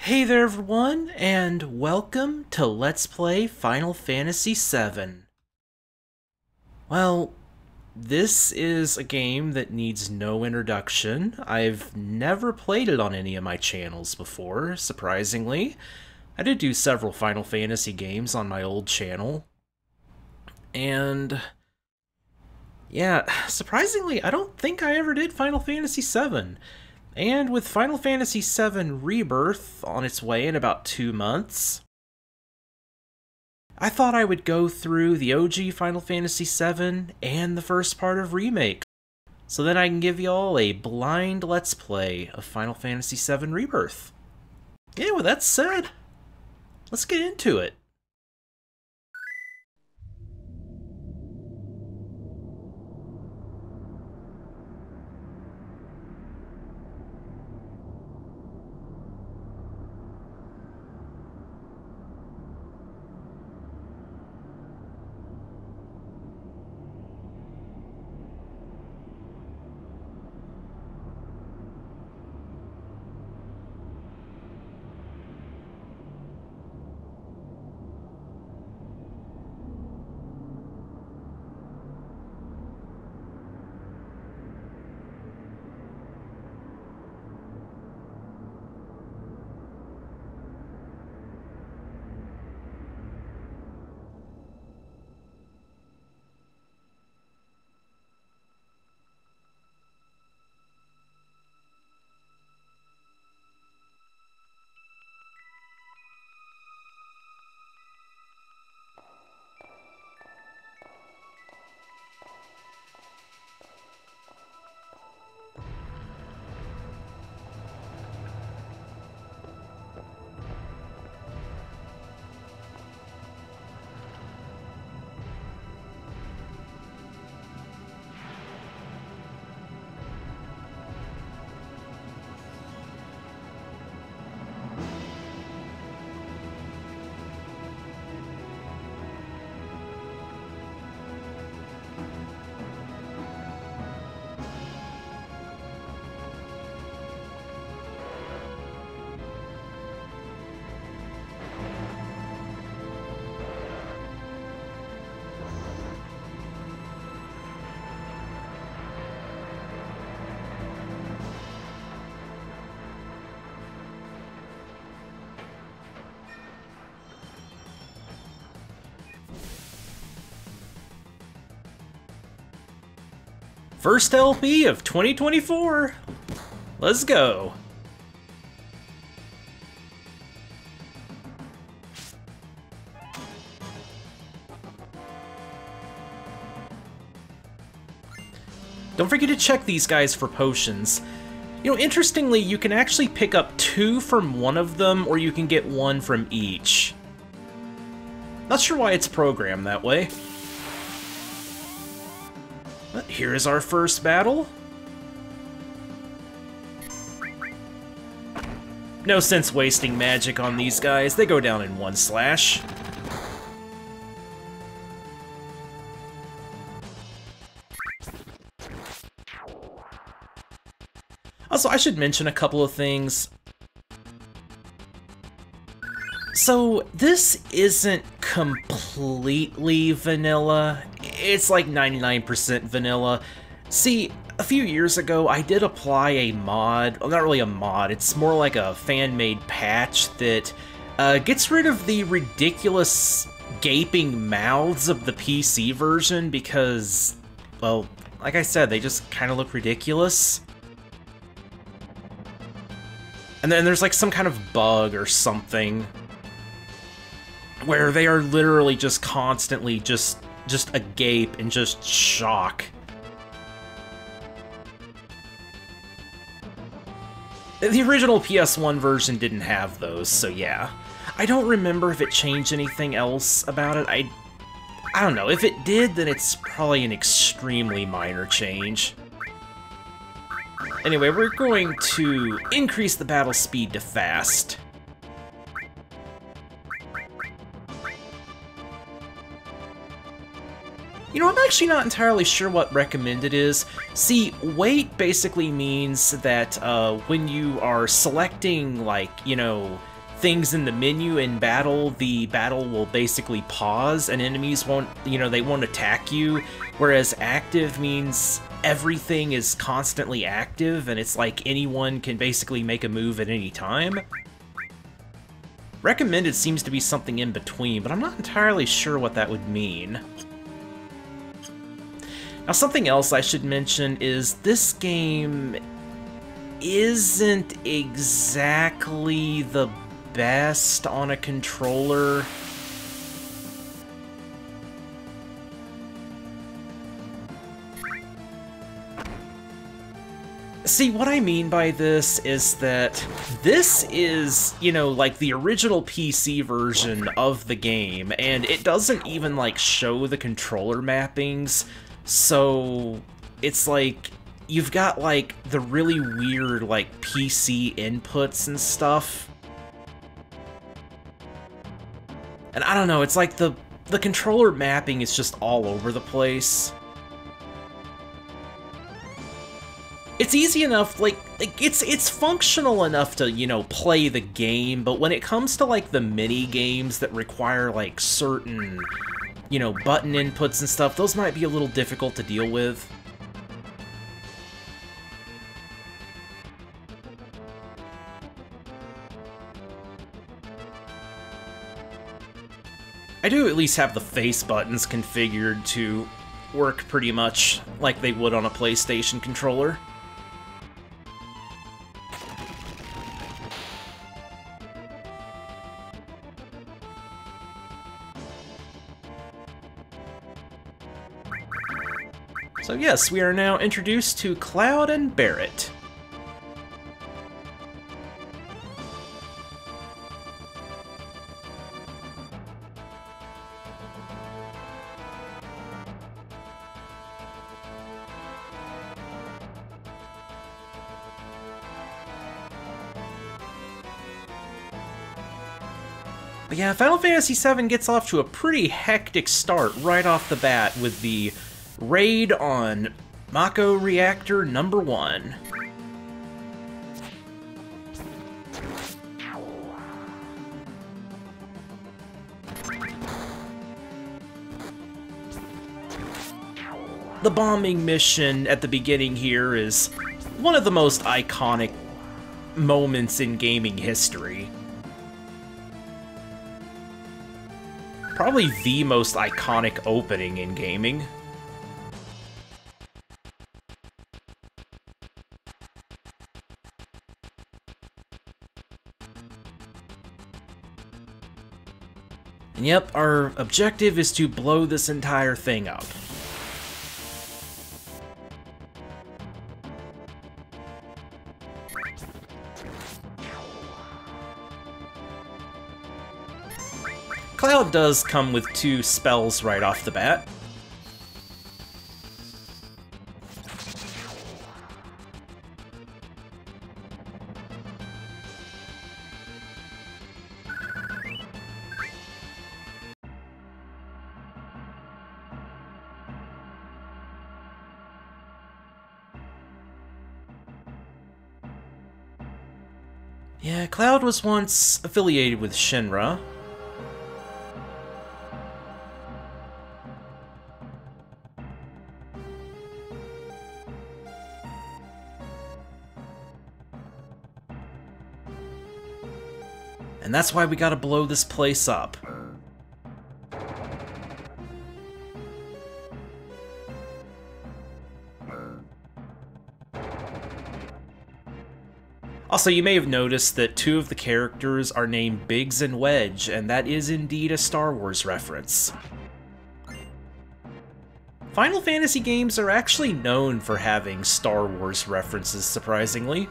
Hey there everyone, and welcome to Let's Play Final Fantasy VII. Well, this is a game that needs no introduction. I've never played it on any of my channels before, surprisingly. I did do several Final Fantasy games on my old channel. And yeah, surprisingly, I don't think I ever did Final Fantasy VII. And with Final Fantasy VII Rebirth on its way in about 2 months, I thought I would go through the OG Final Fantasy VII and the first part of Remake, so then I can give y'all a blind Let's Play of Final Fantasy VII Rebirth. Yeah, with that said, let's get into it. First LP of 2024. Let's go. Don't forget to check these guys for potions. You know, interestingly, you can actually pick up 2 from one of them, or you can get 1 from each. Not sure why it's programmed that way. But here is our first battle. No sense wasting magic on these guys, they go down in 1 slash. Also, I should mention a couple of things. So, this isn't completely vanilla. It's like 99% vanilla. See, a few years ago, I did apply a mod, well, not really a mod, it's more like a fan-made patch that gets rid of the ridiculous gaping mouths of the PC version because, well, like I said, they just kind of look ridiculous. And then there's like some kind of bug or something where they are literally just constantly just agape and just shock. The original PS1 version didn't have those, so yeah. I don't remember if it changed anything else about it. I don't know. If it did, then it's probably an extremely minor change. Anyway, we're going to increase the battle speed to fast. You know, I'm actually not entirely sure what recommended is. See, wait basically means that when you are selecting, like, you know, things in the menu in battle, the battle will basically pause and enemies won't, they won't attack you, whereas active means everything is constantly active and it's like anyone can basically make a move at any time. Recommended seems to be something in between, but I'm not entirely sure what that would mean. Now, something else I should mention is this game isn't exactly the best on a controller. See, what I mean by this is that this is, like the original PC version of the game, and it doesn't even, like, show the controller mappings, so it's like, you've got, like, the really weird, like, PC inputs and stuff. And I don't know, it's like the controller mapping is just all over the place. It's easy enough, like it's functional enough to, play the game, but when it comes to, like, the mini games that require, like, certain, button inputs and stuff, those might be a little difficult to deal with. I do at least have the face buttons configured to work pretty much like they would on a PlayStation controller. So yes, we are now introduced to Cloud and Barret. But yeah, Final Fantasy VII gets off to a pretty hectic start right off the bat with the raid on Mako Reactor No.1. The bombing mission at the beginning here is one of the most iconic moments in gaming history. Probably the most iconic opening in gaming. And yep, our objective is to blow this entire thing up. Cloud does come with 2 spells right off the bat. Yeah, Cloud was once affiliated with Shinra. And that's why we gotta blow this place up. Also, you may have noticed that 2 of the characters are named Biggs and Wedge, and that is indeed a Star Wars reference. Final Fantasy games are actually known for having Star Wars references, surprisingly.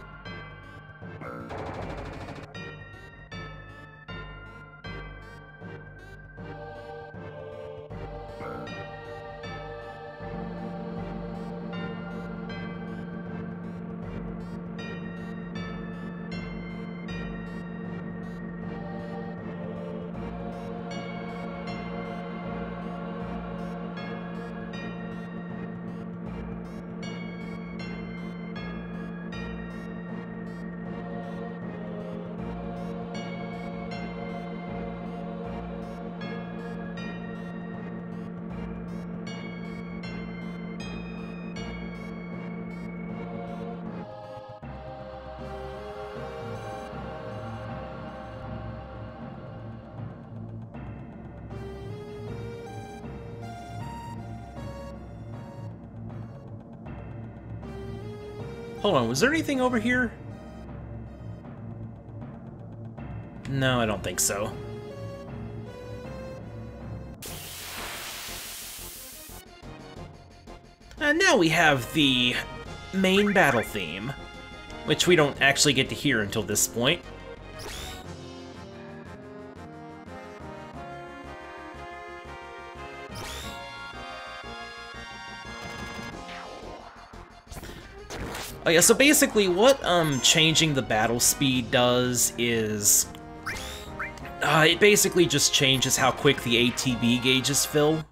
Hold on, was there anything over here? No, I don't think so. And now we have the main battle theme, which we don't actually get to hear until this point. Oh yeah, so basically what changing the battle speed does is it basically just changes how quick the ATB gauges fill.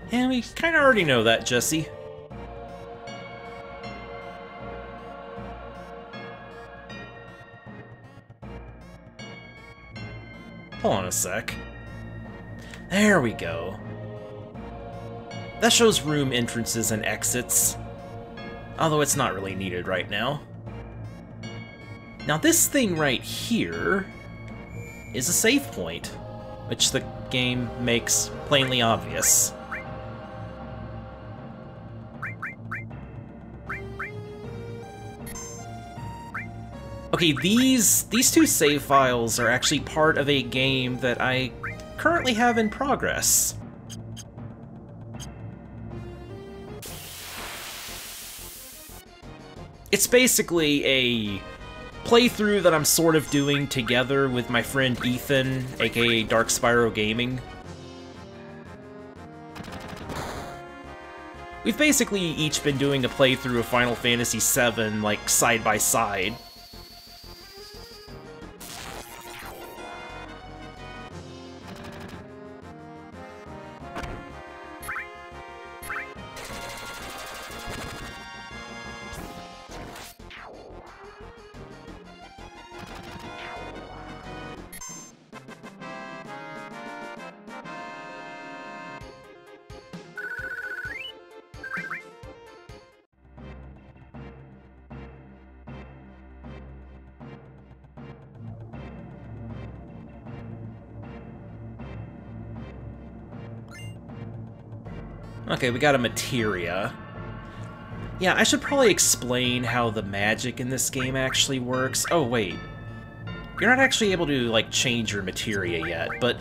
And we kind of already know that, Jesse. Hold on a sec. There we go. That shows room entrances and exits, although it's not really needed right now. Now this thing right here is a save point, which the game makes plainly obvious. Okay, these two save files are actually part of a game that I currently have in progress. It's basically a playthrough that I'm sort of doing together with my friend Ethan, aka Dark Spyro Gaming. We've basically each been doing a playthrough of Final Fantasy VII, like, side by side. Okay, we got a materia. Yeah, I should probably explain how the magic in this game actually works. Oh, wait. You're not actually able to, like, change your materia yet, but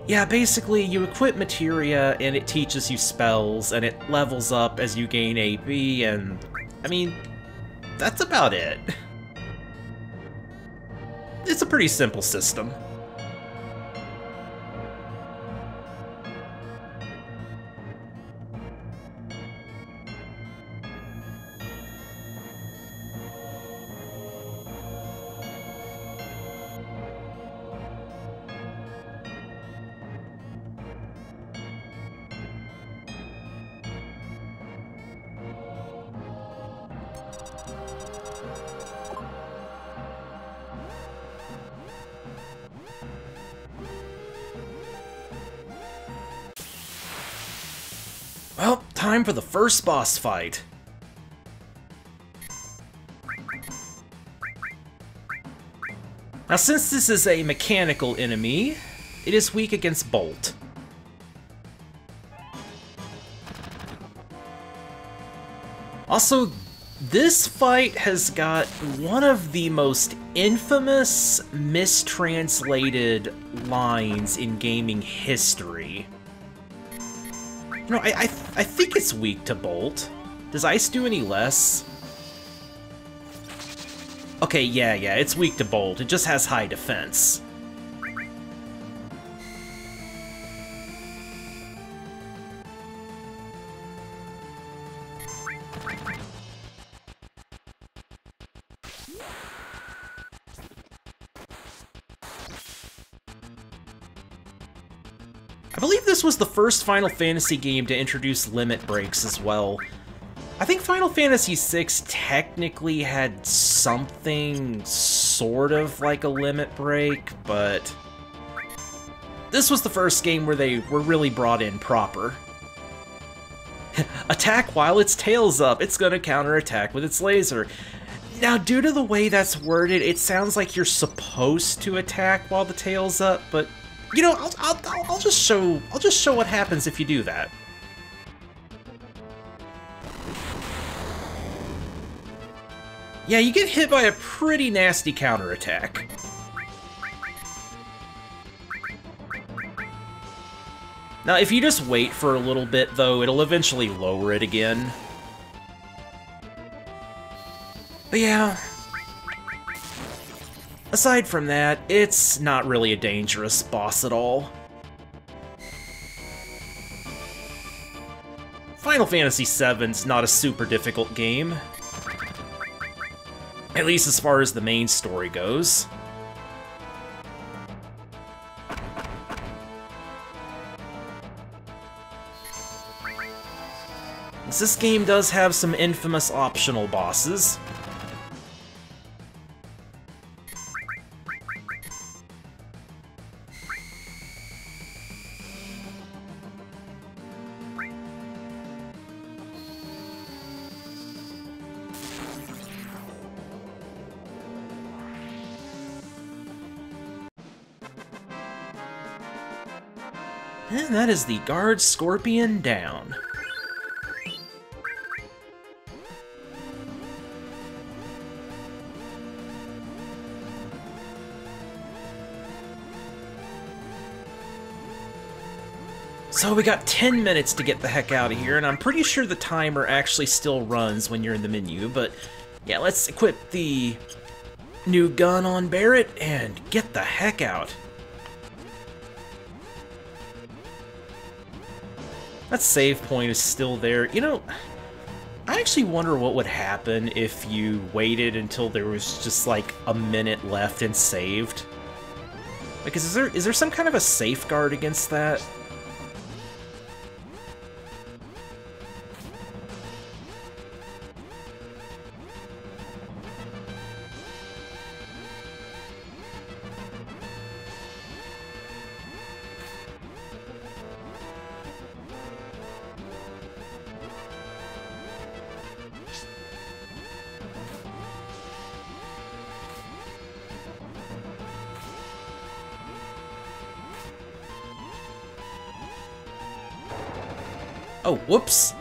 yeah, basically you equip materia and it teaches you spells and it levels up as you gain AP and, I mean, that's about it. It's a pretty simple system. Well, time for the first boss fight. Now, since this is a mechanical enemy, it is weak against Bolt. Also, This fight has got one of the most infamous mistranslated lines in gaming history. You know, I think it's weak to Bolt. Does Ice do any less? Okay, yeah, it's weak to Bolt. It just has high defense. I believe this was the first Final Fantasy game to introduce limit breaks as well. I think Final Fantasy VI technically had something sort of like a limit break, but this was the first game where they were really brought in proper. Attack while its tail's up, it's gonna counterattack with its laser. Now, due to the way that's worded, it sounds like you're supposed to attack while the tail's up, but you know, I'll just show what happens if you do that. Yeah, you get hit by a pretty nasty counterattack. Now, if you just wait for a little bit, though, it'll eventually lower it again. But yeah, aside from that, it's not really a dangerous boss at all. Final Fantasy VII's not a super difficult game. At least as far as the main story goes. This game does have some infamous optional bosses. And that is the Guard Scorpion down. So we got 10 minutes to get the heck out of here, and I'm pretty sure the timer actually still runs when you're in the menu, but yeah, let's equip the new gun on Barret and get the heck out. That save point is still there. You know, I actually wonder what would happen if you waited until there was just like a minute left and saved. Like, is there some kind of a safeguard against that? Oh, whoops.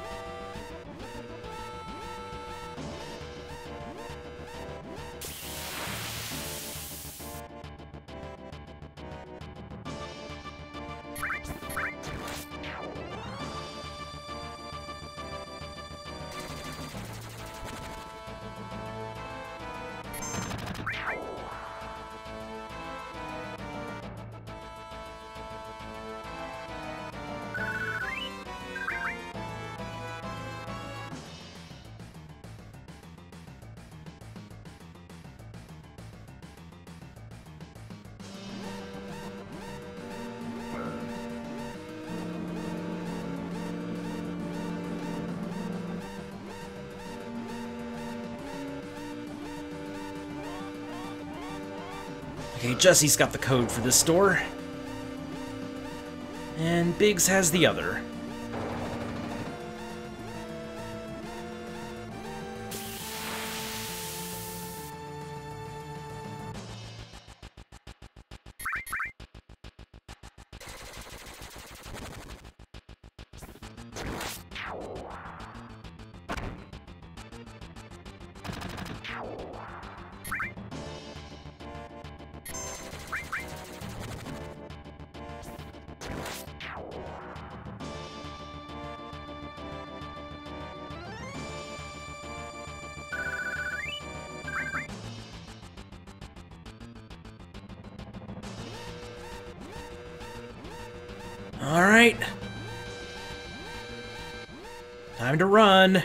Okay, Jesse's got the code for this door. And Biggs has the other. Alright. Time to run.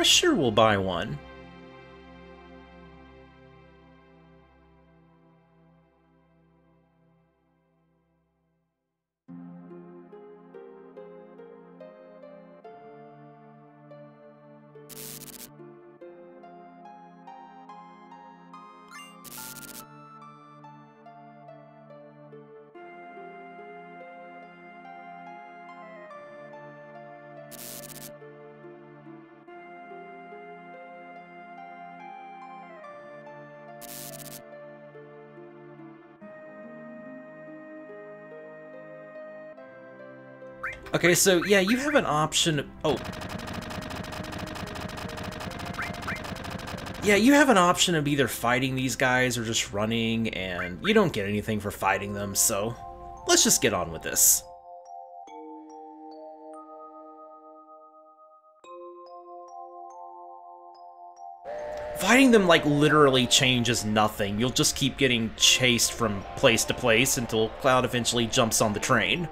Sure, we'll buy one. Okay, so yeah, you have an option. Oh. Yeah, you have an option of either fighting these guys or just running, and you don't get anything for fighting them, so let's just get on with this. Fighting them, like, literally changes nothing. You'll just keep getting chased from place to place until Cloud eventually jumps on the train.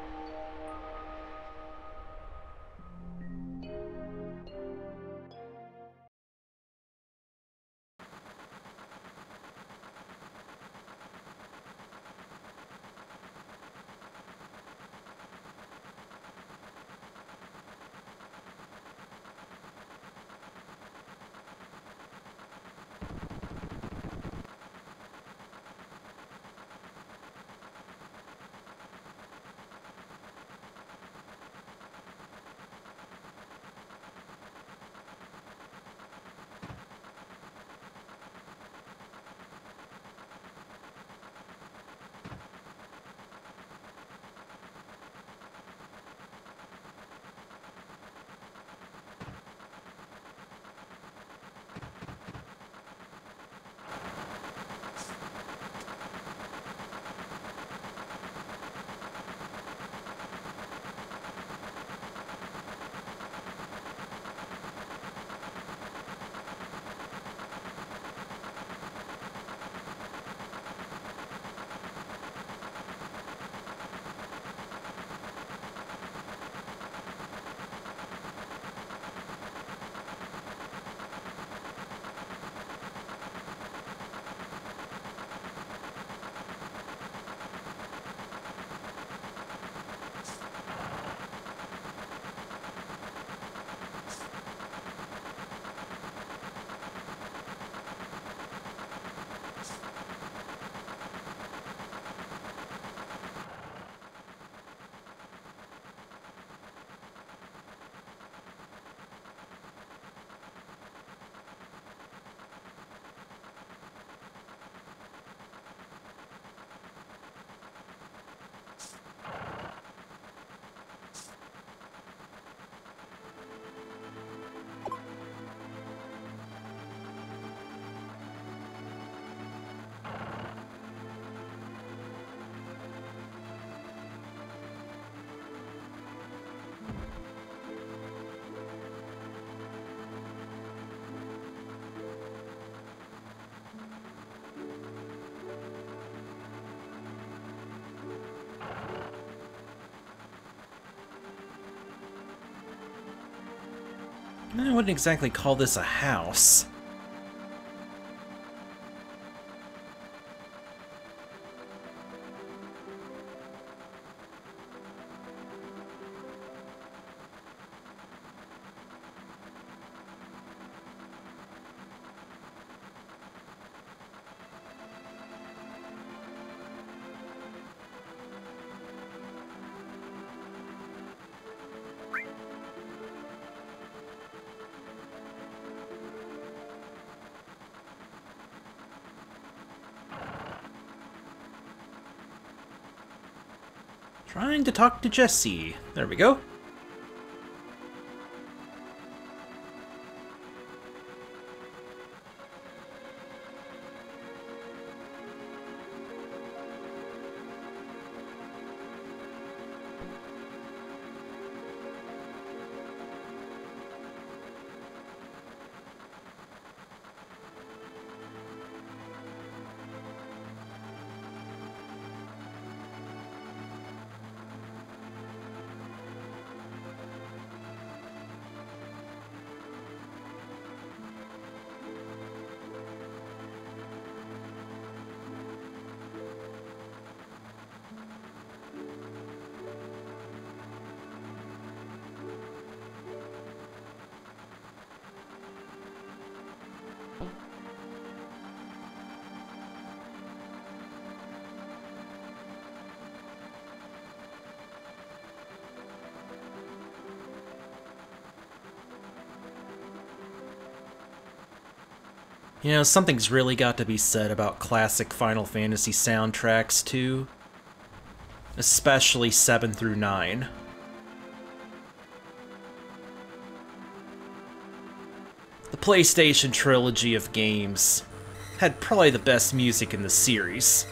I wouldn't exactly call this a house. Trying to talk to Jesse. There we go. You know, something's really got to be said about classic Final Fantasy soundtracks, too. Especially 7 through 9. The PlayStation trilogy of games had probably the best music in the series.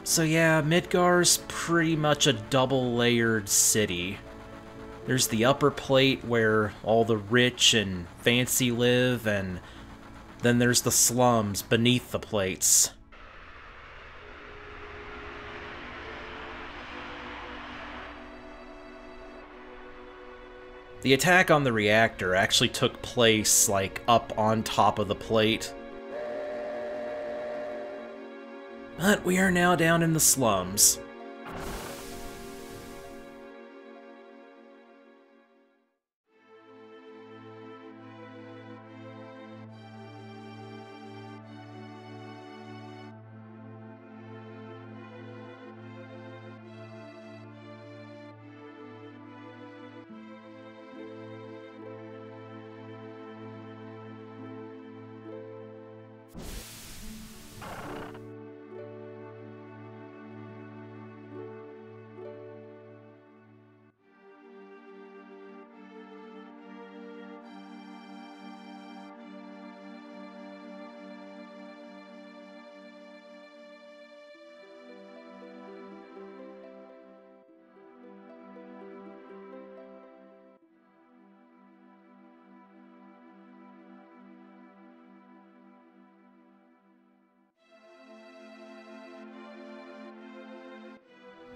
So yeah, Midgar's pretty much a double-layered city. There's the upper plate where all the rich and fancy live, and then there's the slums beneath the plates. The attack on the reactor actually took place, like, up on top of the plate. But we are now down in the slums.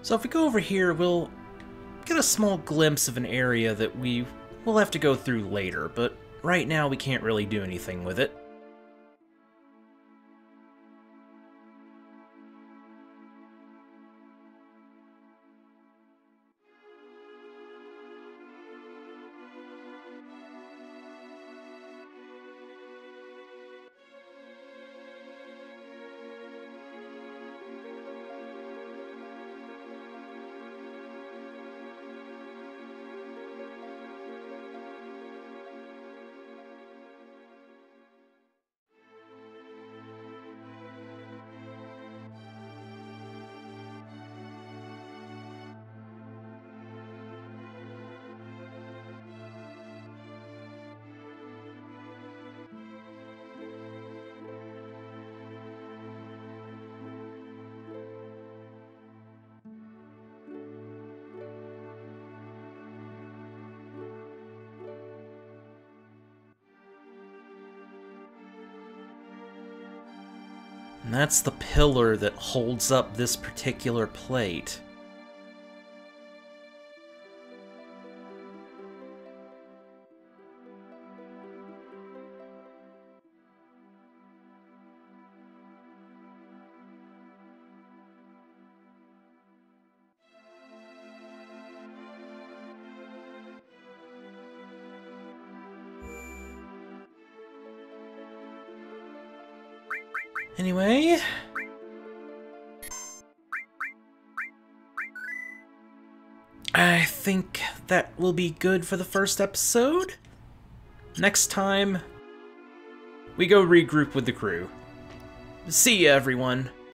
So if we go over here, we'll get a small glimpse of an area that we will have to go through later, but right now we can't really do anything with it. And that's the pillar that holds up this particular plate. Anyway, I think that will be good for the first episode. Next time, we go regroup with the crew. See ya, everyone.